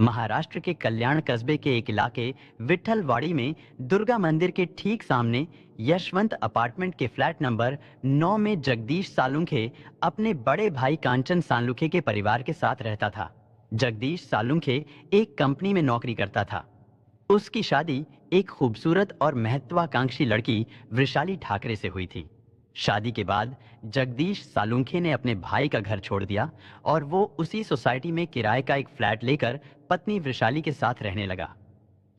महाराष्ट्र के कल्याण कस्बे के एक इलाके विठलवाड़ी में दुर्गा मंदिर के ठीक सामने यशवंत अपार्टमेंट के फ्लैट नंबर 9 में जगदीश सालुंखे अपने बड़े भाई कांचन सालुंखे के परिवार के साथ रहता था। जगदीश सालुंखे एक कंपनी में नौकरी करता था। उसकी शादी एक खूबसूरत और महत्वाकांक्षी लड़की वृषाली ठाकरे से हुई थी। शादी के बाद जगदीश सालुंखे ने अपने भाई का घर छोड़ दिया और वो उसी सोसाइटी में किराए का एक फ्लैट लेकर पत्नी वृषाली के साथ रहने लगा।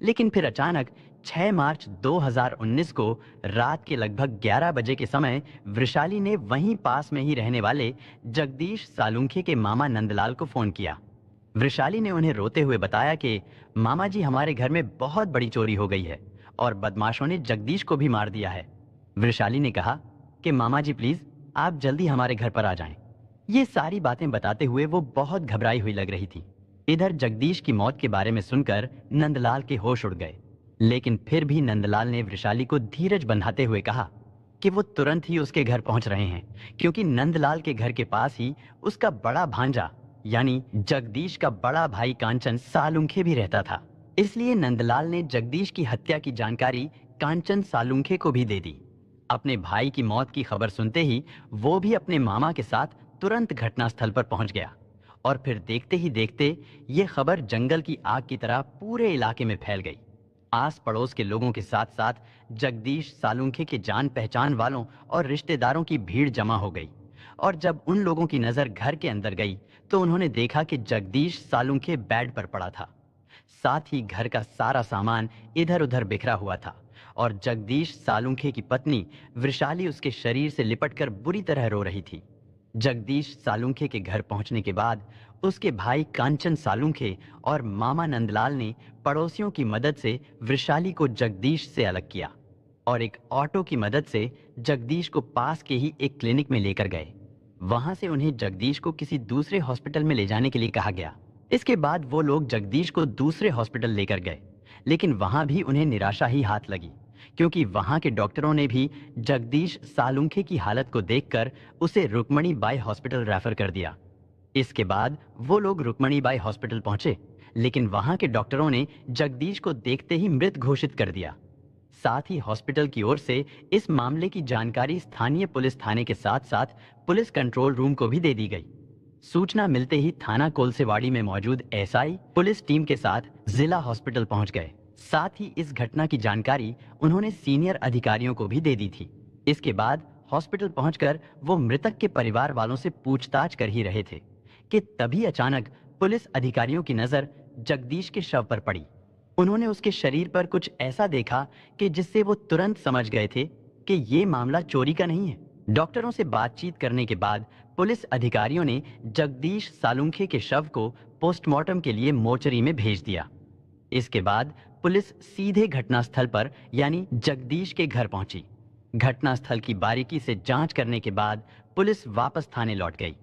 लेकिन फिर अचानक 6 मार्च 2019 को रात के लगभग 11 बजे के समय वृषाली ने वहीं पास में ही रहने वाले जगदीश सालुंखे के मामा नंदलाल को फोन किया। वृषाली ने उन्हें रोते हुए बताया कि मामा जी, हमारे घर में बहुत बड़ी चोरी हो गई है और बदमाशों ने जगदीश को भी मार दिया है। वृषाली ने कहा कि मामा जी प्लीज आप जल्दी हमारे घर पर आ जाएं। ये सारी बातें बताते हुए वो बहुत घबराई हुई लग रही थी। इधर जगदीश की मौत के बारे में सुनकर नंदलाल के होश उड़ गए, लेकिन फिर भी नंदलाल ने वृषाली को धीरज बंधाते हुए कहा कि वो तुरंत ही उसके घर पहुंच रहे हैं, क्योंकि नंदलाल के घर के पास ही उसका बड़ा भांजा यानी जगदीश का बड़ा भाई कांचन सालुंखे भी रहता था। इसलिए नंदलाल ने जगदीश की हत्या की जानकारी कांचन सालुंखे को भी दे दी। अपने भाई की मौत की खबर सुनते ही वो भी अपने मामा के साथ तुरंत घटनास्थल पर पहुंच गया और फिर देखते ही देखते ये खबर जंगल की आग की तरह पूरे इलाके में फैल गई। आस पड़ोस के लोगों के साथ साथ जगदीश सालुंखे के जान पहचान वालों और रिश्तेदारों की भीड़ जमा हो गई और जब उन लोगों की नजर घर के अंदर गई तो उन्होंने देखा कि जगदीश सालुंखे बेड पर पड़ा था। साथ ही घर का सारा सामान इधर उधर बिखरा हुआ था और जगदीश सालुंखे की पत्नी वृषाली उसके शरीर से लिपटकर बुरी तरह रो रही थी। जगदीश सालुंखे के घर पहुंचने के बाद उसके भाई कांचन सालुंखे और मामा नंदलाल ने पड़ोसियों की मदद से वृषाली को जगदीश से अलग किया और एक ऑटो की मदद से जगदीश को पास के ही एक क्लिनिक में लेकर गए। वहां से उन्हें जगदीश को किसी दूसरे हॉस्पिटल में ले जाने के लिए कहा गया। इसके बाद वो लोग जगदीश को दूसरे हॉस्पिटल लेकर गए, लेकिन वहां भी उन्हें निराशा ही हाथ लगी, क्योंकि वहां के डॉक्टरों ने भी जगदीश सालुंखे की हालत को देखकर उसे रुक्मणी बाई हॉस्पिटल रेफर कर दिया। इसके बाद वो लोग रुक्मणी बाई हॉस्पिटल पहुंचे, लेकिन वहां के डॉक्टरों ने जगदीश को देखते ही मृत घोषित कर दिया। साथ ही हॉस्पिटल की ओर से इस मामले की जानकारी स्थानीय पुलिस थाने के साथ साथ पुलिस कंट्रोल रूम को भी दे दी गई। सूचना मिलते ही थाना कोलसेवाड़ी में मौजूद एसआई पुलिस टीम के साथ जिला हॉस्पिटल पहुंच गए। साथ ही इस घटना की जानकारी उन्होंने सीनियर अधिकारियों को भी दे दी थी। इसके बाद हॉस्पिटल पहुंचकर वो मृतक के परिवार वालों से पूछताछ कर ही रहे थे कि तभी अचानक पुलिस अधिकारियों की नजर जगदीश के शव पर पड़ी। उन्होंने उसके शरीर पर कुछ ऐसा देखा कि जिससे वो तुरंत समझ गए थे कि ये मामला चोरी का नहीं है। डॉक्टरों से बातचीत करने के बाद पुलिस अधिकारियों ने जगदीश सालुंखे के शव को पोस्टमार्टम के लिए मोर्चरी में भेज दिया। इसके बाद पुलिस सीधे घटनास्थल पर यानी जगदीश के घर पहुंची। घटनास्थल की बारीकी से जांच करने के बाद पुलिस वापस थाने लौट गई।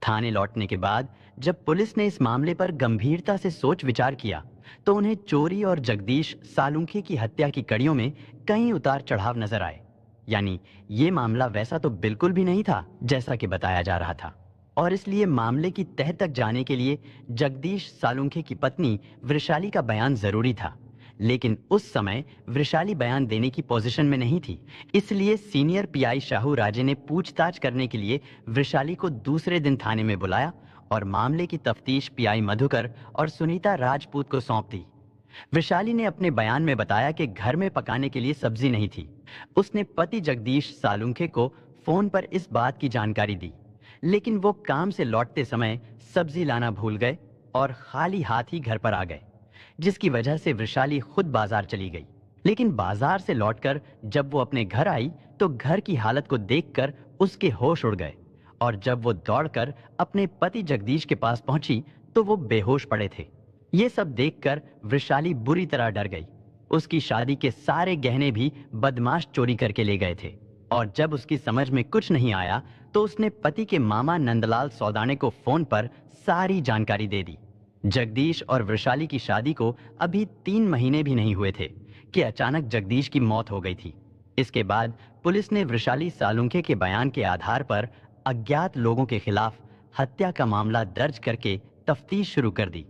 थाने लौटने के बाद जब पुलिस ने इस मामले पर गंभीरता से सोच विचार किया तो उन्हें चोरी और जगदीश सालुंखे की हत्या की कड़ियों में कई उतार चढ़ाव नजर आए। यानी ये मामला वैसा तो बिल्कुल भी नहीं था जैसा कि बताया जा रहा था, और इसलिए मामले की तह तक जाने के लिए जगदीश सालुंखे की पत्नी वृषाली का बयान जरूरी था। लेकिन उस समय वृषाली बयान देने की पोजीशन में नहीं थी, इसलिए सीनियर पीआई शाहू राजे ने पूछताछ करने के लिए वृषाली को दूसरे दिन थाने में बुलाया और मामले की तफ्तीश पीआई मधुकर और सुनीता राजपूत को सौंप दी। वृषाली ने अपने बयान में बताया कि घर में पकाने के लिए सब्जी नहीं थी। उसने पति जगदीश सालुंखे को फोन पर इस बात की जानकारी दी, लेकिन वो काम से लौटते समय सब्जी लाना भूल गए और खाली हाथ ही घर पर आ गए, जिसकी वजह से वृषाली खुद बाजार चली गई। लेकिन बाजार से लौटकर जब वो अपने घर आई तो घर की हालत को देखकर उसके होश उड़ गए और जब वो दौड़कर अपने पति जगदीश के पास पहुंची तो वो बेहोश पड़े थे। ये सब देखकर वृषाली बुरी तरह डर गई। उसकी शादी के सारे गहने भी बदमाश चोरी करके ले गए थे और जब उसकी समझ में कुछ नहीं आया तो उसने पति के मामा नंदलाल सौदाने को फोन पर सारी जानकारी दे दी। जगदीश और वृषाली की शादी को अभी 3 महीने भी नहीं हुए थे कि अचानक जगदीश की मौत हो गई थी। इसके बाद पुलिस ने वृषाली सालुंखे के बयान के आधार पर अज्ञात लोगों के खिलाफ हत्या का मामला दर्ज करके तफ्तीश शुरू कर दी।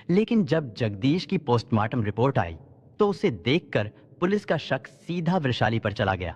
लेकिन जब जगदीश की पोस्टमार्टम रिपोर्ट आई तो उसे देखकर पुलिस का शक सीधा वृषाली पर चला गया।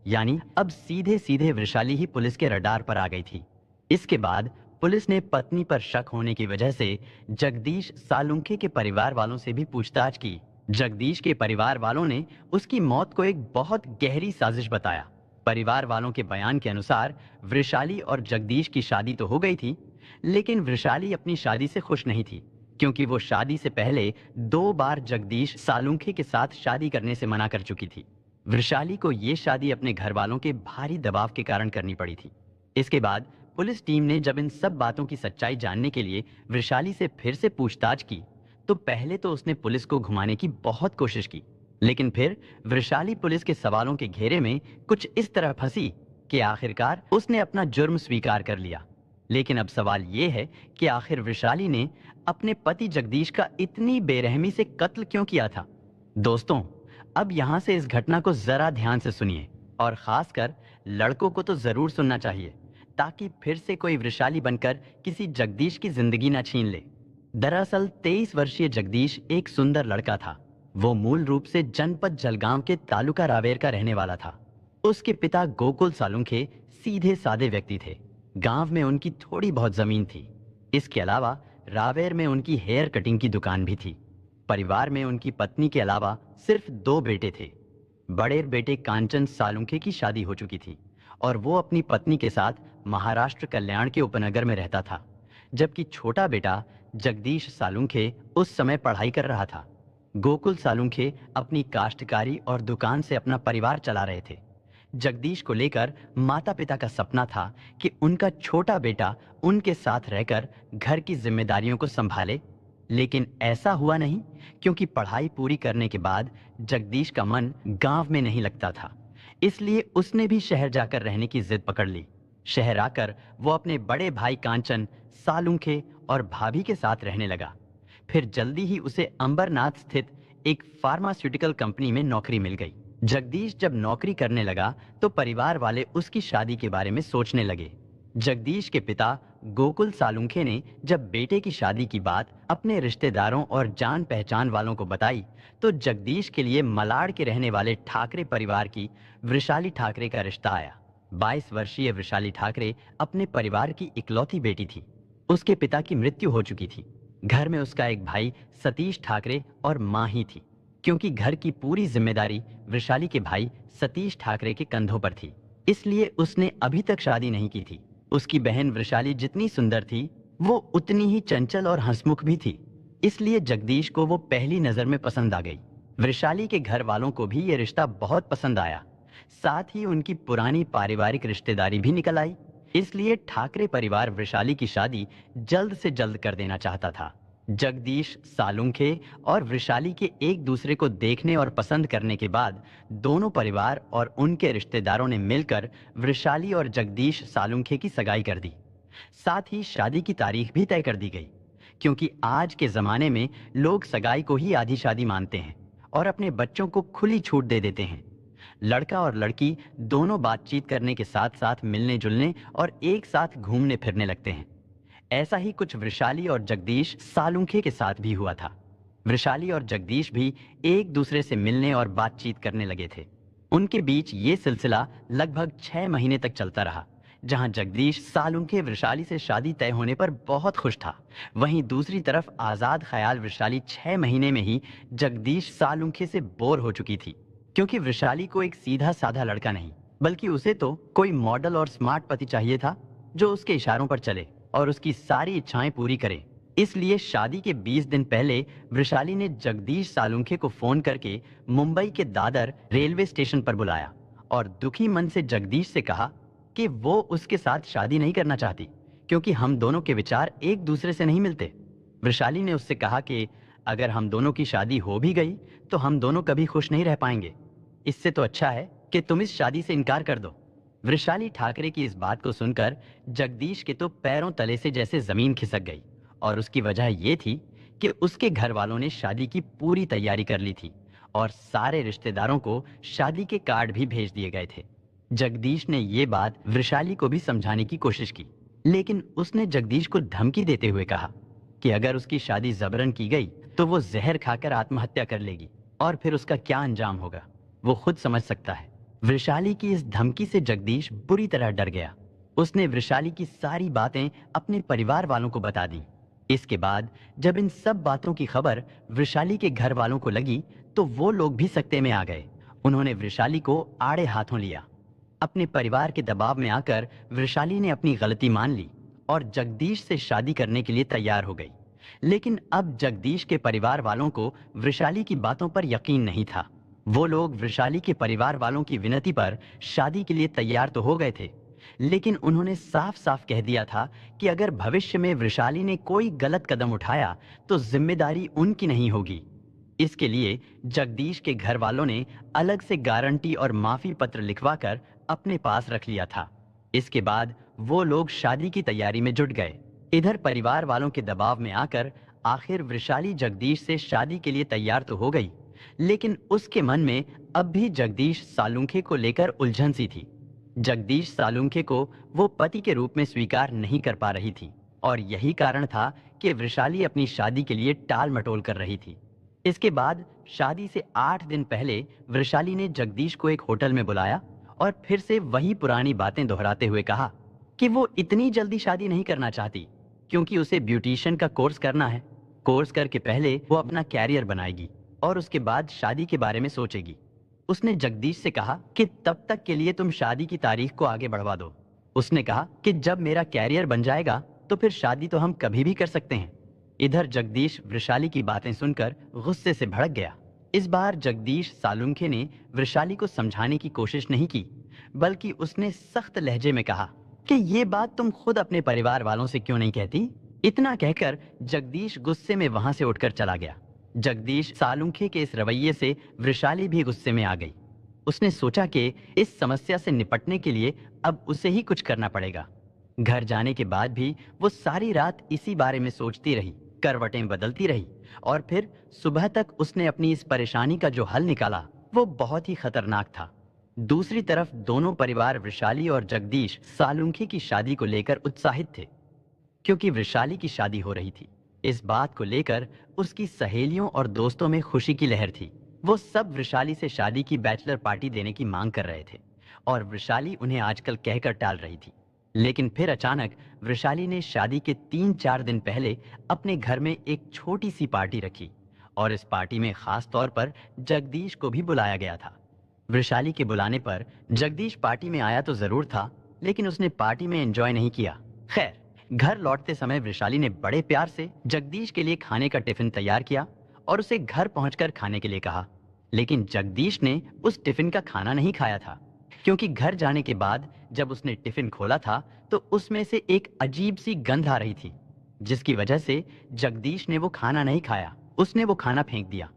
यानी अब सीधे सीधे वृषाली ही पुलिस के रडार पर आ गई थी। इसके बाद पुलिस ने पत्नी पर शक होने की वजह से जगदीश सालुंखे के परिवार वालों से भी पूछताछ की। जगदीश के परिवार वालों ने उसकी मौत को एक बहुत गहरी साजिश बताया। परिवार वालों के बयान के अनुसार वृषाली और जगदीश की शादी तो हो गई थी, लेकिन वृषाली अपनी शादी से खुश नहीं थी, क्योंकि वो शादी से पहले 2 बार जगदीश सालुंखे के साथ शादी करने से मना कर चुकी थी। वृषाली को ये शादी अपने घर वालों के भारी दबाव के कारण करनी पड़ी थी। इसके बाद पुलिस टीम ने जब इन सब बातों की सच्चाई जानने के लिए वृषाली से फिर से पूछताछ की, तो पहले तो उसने पुलिस को घुमाने की बहुत कोशिश की, लेकिन फिर वृषाली पुलिस के सवालों के घेरे में कुछ इस तरह फंसी कि आखिरकार उसने अपना जुर्म स्वीकार कर लिया। लेकिन अब सवाल ये है कि आखिर वृषाली ने अपने पति जगदीश का इतनी बेरहमी से कत्ल क्यों किया था? दोस्तों, अब यहाँ से इस घटना को जरा ध्यान से सुनिए, और खासकर लड़कों को तो जरूर सुनना चाहिए, ताकि फिर से कोई वृषाली बनकर किसी जगदीश की जिंदगी ना छीन ले। दरअसल 23 वर्षीय जगदीश एक सुंदर लड़का था। वो मूल रूप से जनपद जलगांव के तालुका रावेर का रहने वाला था। उसके पिता गोकुल सालुंखे सीधे सादे व्यक्ति थे। गांव में उनकी थोड़ी बहुत जमीन थी। इसके अलावा रावेर में उनकी हेयर कटिंग की दुकान भी थी। परिवार में उनकी पत्नी के अलावा सिर्फ 2 बेटे थे। बड़े बेटे कांचन सालुंखे की शादी हो चुकी थी और वो अपनी पत्नी के साथ महाराष्ट्र कल्याण के उपनगर में रहता था, जबकि छोटा बेटा जगदीश सालुंखे उस समय पढ़ाई कर रहा था। गोकुल सालुंखे अपनी काश्तकारी और दुकान से अपना परिवार चला रहे थे। जगदीश को लेकर माता पिता का सपना था कि उनका छोटा बेटा उनके साथ रहकर घर की जिम्मेदारियों को संभाले, लेकिन ऐसा हुआ नहीं, क्योंकि पढ़ाई पूरी करने के बाद जगदीश का मन गांव में नहीं लगता था। इसलिए उसने भी शहर जाकर रहने की जिद पकड़ ली। शहर आकर वो अपने बड़े भाई कांचन सालुंखे और भाभी के साथ रहने लगा। फिर जल्दी ही उसे अंबरनाथ स्थित एक फार्मास्यूटिकल कंपनी में नौकरी मिल गई। जगदीश जब नौकरी करने लगा तो परिवार वाले उसकी शादी के बारे में सोचने लगे। जगदीश के पिता गोकुल सालुंखे ने जब बेटे की शादी की बात अपने रिश्तेदारों और जान पहचान वालों को बताई, तो जगदीश के लिए मलाड़ के रहने वाले ठाकरे परिवार की वृषाली ठाकरे का रिश्ता आया। 22 वर्षीय वृषाली ठाकरे अपने परिवार की इकलौती बेटी थी। उसके पिता की मृत्यु हो चुकी थी। घर में उसका एक भाई सतीश ठाकरे और मां ही थी, क्योंकि घर की पूरी जिम्मेदारी वृषाली के भाई सतीश ठाकरे के कंधों पर थी। इसलिए उसने अभी तक शादी नहीं की थी। उसकी बहन वृषाली जितनी सुंदर थी, वो उतनी ही चंचल और हंसमुख भी थी। इसलिए जगदीश को वो पहली नजर में पसंद आ गई। वृषाली के घर वालों को भी ये रिश्ता बहुत पसंद आया। साथ ही उनकी पुरानी पारिवारिक रिश्तेदारी भी निकल आई। इसलिए ठाकरे परिवार वृषाली की शादी जल्द से जल्द कर देना चाहता था। जगदीश सालुंखे और वृषाली के एक दूसरे को देखने और पसंद करने के बाद दोनों परिवार और उनके रिश्तेदारों ने मिलकर वृषाली और जगदीश सालुंखे की सगाई कर दी। साथ ही शादी की तारीख भी तय कर दी गई, क्योंकि आज के जमाने में लोग सगाई को ही आधी शादी मानते हैं और अपने बच्चों को खुली छूट दे देते हैं। लड़का और लड़की दोनों बातचीत करने के साथ साथ मिलने जुलने और एक साथ घूमने फिरने लगते हैं। ऐसा ही कुछ वृषाली और जगदीश सालुंखे के साथ भी हुआ था। वृषाली और जगदीश भी एक दूसरे से मिलने और बातचीत करने लगे थे। उनके बीच ये सिलसिला लगभग 6 महीने तक चलता रहा, जहां जगदीश सालुंखे वृषाली से शादी तय होने पर बहुत खुश था। वहीं दूसरी तरफ आजाद ख्याल वृषाली 6 महीने में ही जगदीश सालुंखे से बोर हो चुकी थी, क्योंकि वृषाली को एक सीधा साधा लड़का नहीं, बल्कि उसे तो कोई मॉडल और स्मार्ट पति चाहिए था, जो उसके इशारों पर चले और उसकी सारी इच्छाएं पूरी करे। इसलिए शादी के 20 दिन पहले वृषाली ने जगदीश सालुंखे को फोन करके मुंबई के दादर रेलवे स्टेशन पर बुलाया और दुखी मन से जगदीश से कहा कि वो उसके साथ शादी नहीं करना चाहती, क्योंकि हम दोनों के विचार एक दूसरे से नहीं मिलते। वृषाली ने उससे कहा कि अगर हम दोनों की शादी हो भी गई तो हम दोनों कभी खुश नहीं रह पाएंगे। इससे तो अच्छा है कि तुम इस शादी से इनकार कर दो। वृषाली ठाकरे की इस बात को सुनकर जगदीश के तो पैरों तले से जैसे जमीन खिसक गई, और उसकी वजह यह थी कि उसके घर वालों ने शादी की पूरी तैयारी कर ली थी और सारे रिश्तेदारों को शादी के कार्ड भी भेज दिए गए थे। जगदीश ने ये बात वृषाली को भी समझाने की कोशिश की, लेकिन उसने जगदीश को धमकी देते हुए कहा कि अगर उसकी शादी जबरन की गई तो वो जहर खाकर आत्महत्या कर लेगी और फिर उसका क्या अंजाम होगा वो खुद समझ सकता है। वृषाली की इस धमकी से जगदीश बुरी तरह डर गया। उसने वृषाली की सारी बातें अपने परिवार वालों को बता दी। इसके बाद जब इन सब बातों की खबर वृषाली के घर वालों को लगी तो वो लोग भी सकते में आ गए। उन्होंने वृषाली को आड़े हाथों लिया। अपने परिवार के दबाव में आकर वृषाली ने अपनी गलती मान ली और जगदीश से शादी करने के लिए तैयार हो गई। लेकिन अब जगदीश के परिवार वालों को वृषाली की बातों पर यकीन नहीं था। वो लोग वृषाली के परिवार वालों की विनती पर शादी के लिए तैयार तो हो गए थे, लेकिन उन्होंने साफ साफ कह दिया था कि अगर भविष्य में वृषाली ने कोई गलत कदम उठाया तो जिम्मेदारी उनकी नहीं होगी। इसके लिए जगदीश के घर वालों ने अलग से गारंटी और माफी पत्र लिखवाकर अपने पास रख लिया था। इसके बाद वो लोग शादी की तैयारी में जुट गए। इधर परिवार वालों के दबाव में आकर आखिर वृषाली जगदीश से शादी के लिए तैयार तो हो गई, लेकिन उसके मन में अब भी जगदीश सालुंखे को लेकर उलझन सी थी। जगदीश सालुंखे को वो पति के रूप में स्वीकार नहीं कर पा रही थी और यही कारण था कि वृषाली अपनी शादी के लिए टाल मटोल कर रही थी। इसके बाद शादी से 8 दिन पहले वृषाली ने जगदीश को एक होटल में बुलाया और फिर से वही पुरानी बातें दोहराते हुए कहा कि वो इतनी जल्दी शादी नहीं करना चाहती क्योंकि उसे ब्यूटिशियन का कोर्स करना है। कोर्स करके पहले वो अपना कैरियर बनाएगी और उसके बाद शादी के बारे में सोचेगी। उसने जगदीश से कहा कि तब तक के लिए तुम शादी की तारीख को आगे बढ़वा दो। उसने कहा कि जब मेरा कैरियर बन जाएगा तो फिर शादी तो हम कभी भी कर सकते हैं। इधर जगदीश वृषाली की बातें सुनकर गुस्से से भड़क गया। इस बार जगदीश सालुंखे ने वृषाली को समझाने की कोशिश नहीं की, बल्कि उसने सख्त लहजे में कहा कि ये बात तुम खुद अपने परिवार वालों से क्यों नहीं कहती। इतना कहकर जगदीश गुस्से में वहां से उठकर चला गया। जगदीश सालुंखे के इस रवैये से वृषाली भी गुस्से में आ गई। उसने सोचा कि इस समस्या से निपटने के लिए अब उसे ही कुछ करना पड़ेगा। घर जाने के बाद भी वो सारी रात इसी बारे में सोचती रही, करवटें बदलती रही और फिर सुबह तक उसने अपनी इस परेशानी का जो हल निकाला वो बहुत ही खतरनाक था। दूसरी तरफ दोनों परिवार वृषाली और जगदीश सालुंखे की शादी को लेकर उत्साहित थे, क्योंकि वृषाली की शादी हो रही थी। इस बात को लेकर उसकी सहेलियों और दोस्तों में खुशी की लहर थी। वो सब वृषाली से शादी की बैचलर पार्टी देने की मांग कर रहे थे और वृषाली उन्हें आजकल कहकर टाल रही थी। लेकिन फिर अचानक वृषाली ने शादी के 3-4 दिन पहले अपने घर में एक छोटी सी पार्टी रखी और इस पार्टी में खास तौर पर जगदीश को भी बुलाया गया था। वृषाली के बुलाने पर जगदीश पार्टी में आया तो जरूर था, लेकिन उसने पार्टी में एंजॉय नहीं किया। खैर, घर लौटते समय वृषाली ने बड़े प्यार से जगदीश के लिए खाने का टिफिन तैयार किया और उसे घर पहुंचकर खाने के लिए कहा। लेकिन जगदीश ने उस टिफिन का खाना नहीं खाया था, क्योंकि घर जाने के बाद जब उसने टिफिन खोला था तो उसमें से एक अजीब सी गंध आ रही थी, जिसकी वजह से जगदीश ने वो खाना नहीं खाया। उसने वो खाना फेंक दिया।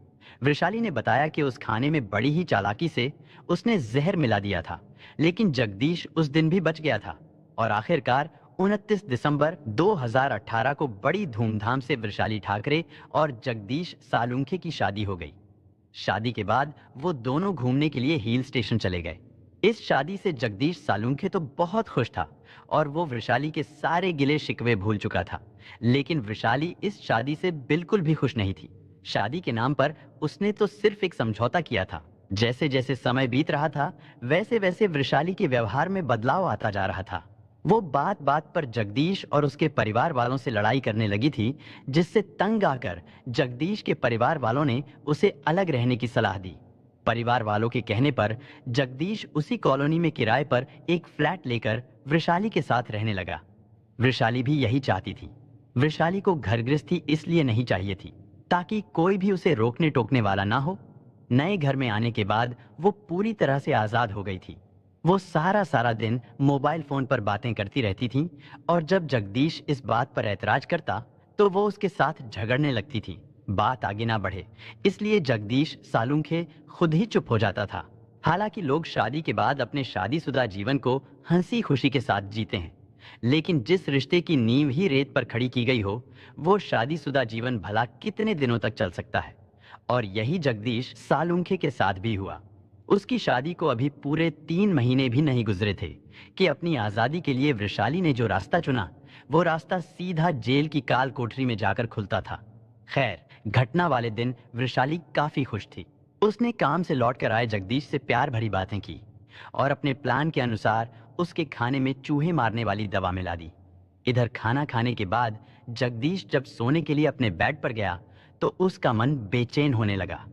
वृषाली ने बताया कि उस खाने में बड़ी ही चालाकी से उसने जहर मिला दिया था, लेकिन जगदीश उस दिन भी बच गया था और आखिरकार 29 दिसंबर 2018 को बड़ी धूमधाम से वृषाली ठाकरे और जगदीश सालुंखे की शादी हो गई। शादी के बाद वो दोनों घूमने के लिए हिल स्टेशन चले गए। इस शादी से जगदीश सालुंखे तो बहुत खुश था और वो वृषाली के सारे गिले शिकवे भूल चुका था, लेकिन वृषाली इस शादी से बिल्कुल भी खुश नहीं थी। शादी के नाम पर उसने तो सिर्फ एक समझौता किया था। जैसे जैसे समय बीत रहा था वैसे वैसे वृषाली के व्यवहार में बदलाव आता जा रहा था। वो बात बात पर जगदीश और उसके परिवार वालों से लड़ाई करने लगी थी, जिससे तंग आकर जगदीश के परिवार वालों ने उसे अलग रहने की सलाह दी। परिवार वालों के कहने पर जगदीश उसी कॉलोनी में किराए पर एक फ्लैट लेकर वृषाली के साथ रहने लगा। वृषाली भी यही चाहती थी। वृषाली को घर गृहस्थी इसलिए नहीं चाहिए थी ताकि कोई भी उसे रोकने टोकने वाला ना हो। नए घर में आने के बाद वो पूरी तरह से आजाद हो गई थी। वो सारा दिन मोबाइल फोन पर बातें करती रहती थी और जब जगदीश इस बात पर ऐतराज करता तो वो उसके साथ झगड़ने लगती थी। बात आगे ना बढ़े इसलिए जगदीश सालुंखे खुद ही चुप हो जाता था। हालांकि लोग शादी के बाद अपने शादीशुदा जीवन को हंसी खुशी के साथ जीते हैं, लेकिन जिस रिश्ते की नींव ही रेत पर खड़ी की गई हो वो शादीशुदा जीवन भला कितने दिनों तक चल सकता है। और यही जगदीश सालुंखे के साथ भी हुआ। उसकी शादी को अभी पूरे 3 महीने भी नहीं गुजरे थे कि अपनी आजादी के लिए वृषाली ने जो रास्ता चुना वो रास्ता सीधा जेल की काल कोठरी में जाकर खुलता था। खैर, घटना वाले दिन वृषाली काफी खुश थी। उसने काम से लौटकर आए जगदीश से प्यार भरी बातें की और अपने प्लान के अनुसार उसके खाने में चूहे मारने वाली दवा मिला दी। इधर खाना खाने के बाद जगदीश जब सोने के लिए अपने बेड पर गया तो उसका मन बेचैन होने लगा।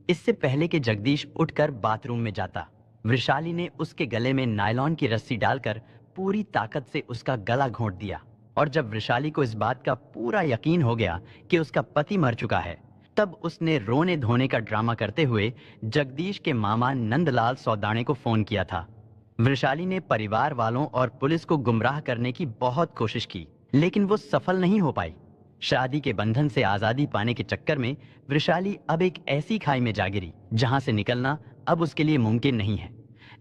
इससे पहले कि जगदीश उठकर बाथरूम में जाता, वृषाली ने उसके गले में नायलॉन की रस्सी डालकर पूरी ताकत से उसका गला घोंट दिया। और जब वृषाली को इस बात का पूरा यकीन हो गया कि उसका पति मर चुका है, तब उसने रोने धोने का ड्रामा करते हुए जगदीश के मामा नंदलाल सौदाने को फोन किया था। वृषाली ने परिवार वालों और पुलिस को गुमराह करने की बहुत कोशिश की, लेकिन वो सफल नहीं हो पाई। शादी के बंधन से आजादी पाने के चक्कर में वृषाली अब एक ऐसी खाई में जा गिरी जहां से निकलना अब उसके लिए मुमकिन नहीं है।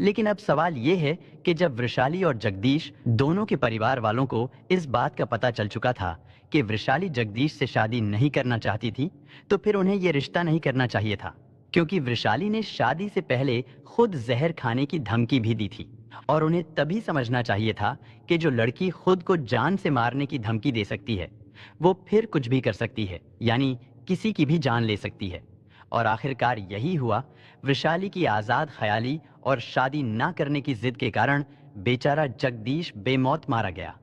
लेकिन अब सवाल ये है कि जब वृषाली और जगदीश दोनों के परिवार वालों को इस बात का पता चल चुका था कि वृषाली जगदीश से शादी नहीं करना चाहती थी, तो फिर उन्हें यह रिश्ता नहीं करना चाहिए था, क्योंकि वृषाली ने शादी से पहले खुद जहर खाने की धमकी भी दी थी। और उन्हें तभी समझना चाहिए था कि जो लड़की खुद को जान से मारने की धमकी दे सकती है, वो फिर कुछ भी कर सकती है, यानी किसी की भी जान ले सकती है। और आखिरकार यही हुआ। वृषाली की आजाद ख्याली और शादी ना करने की जिद के कारण बेचारा जगदीश बेमौत मारा गया।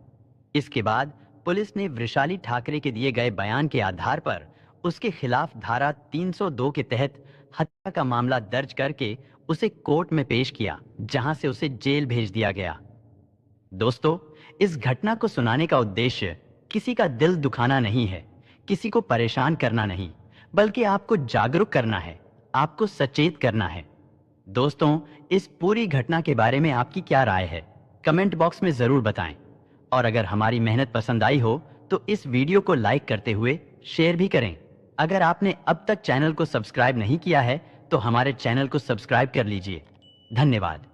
इसके बाद पुलिस ने वृषाली ठाकरे के दिए गए बयान के आधार पर उसके खिलाफ धारा 302 के तहत हत्या का मामला दर्ज करके उसे कोर्ट में पेश किया, जहां से उसे जेल भेज दिया गया। दोस्तों, इस घटना को सुनाने का उद्देश्य किसी का दिल दुखाना नहीं है, किसी को परेशान करना नहीं, बल्कि आपको जागरूक करना है, आपको सचेत करना है। दोस्तों, इस पूरी घटना के बारे में आपकी क्या राय है? कमेंट बॉक्स में जरूर बताएं। और अगर हमारी मेहनत पसंद आई हो तो इस वीडियो को लाइक करते हुए शेयर भी करें। अगर आपने अब तक चैनल को सब्सक्राइब नहीं किया है तो हमारे चैनल को सब्सक्राइब कर लीजिए। धन्यवाद।